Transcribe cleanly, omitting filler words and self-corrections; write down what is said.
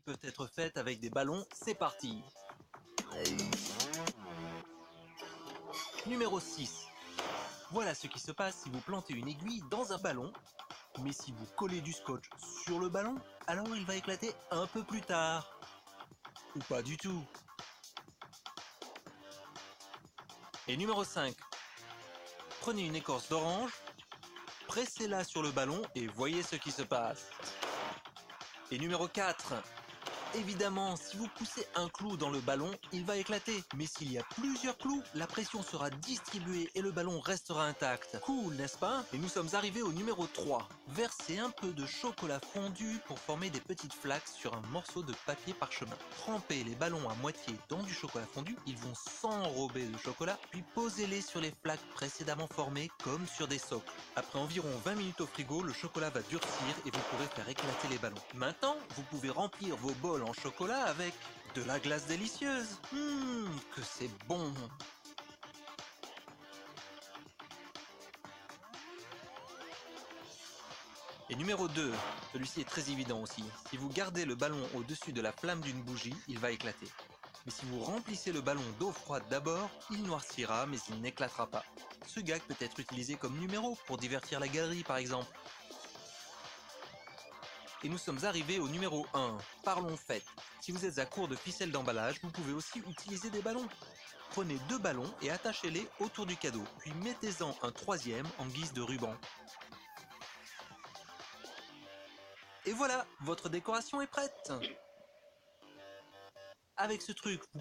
peuvent être faites avec des ballons, c'est parti. Numéro 6. Voilà ce qui se passe si vous plantez une aiguille dans un ballon, mais si vous collez du scotch sur le ballon, alors il va éclater un peu plus tard. Ou pas du tout. Et numéro 5. Prenez une écorce d'orange, pressez-la sur le ballon et voyez ce qui se passe. Et numéro 4. Évidemment, si vous poussez un clou dans le ballon, il va éclater. Mais s'il y a plusieurs clous, la pression sera distribuée et le ballon restera intact. Cool, n'est-ce pas? Et nous sommes arrivés au numéro 3. Versez un peu de chocolat fondu pour former des petites flaques sur un morceau de papier parchemin. Trempez les ballons à moitié dans du chocolat fondu, ils vont s'enrober de chocolat, puis posez-les sur les flaques précédemment formées comme sur des socles. Après environ 20 minutes au frigo, le chocolat va durcir et vous pourrez faire éclater les ballons. Maintenant, vous pouvez remplir vos bols en chocolat avec de la glace délicieuse. Que c'est bon! Et numéro 2, celui-ci est très évident aussi. Si vous gardez le ballon au-dessus de la flamme d'une bougie, il va éclater. Mais si vous remplissez le ballon d'eau froide d'abord, il noircira mais il n'éclatera pas. Ce gag peut être utilisé comme numéro pour divertir la galerie par exemple. Et nous sommes arrivés au numéro 1. Parlons fête. Si vous êtes à court de ficelles d'emballage, vous pouvez aussi utiliser des ballons. Prenez 2 ballons et attachez-les autour du cadeau, puis mettez-en un troisième en guise de ruban. Et voilà, votre décoration est prête. Avec ce truc, vous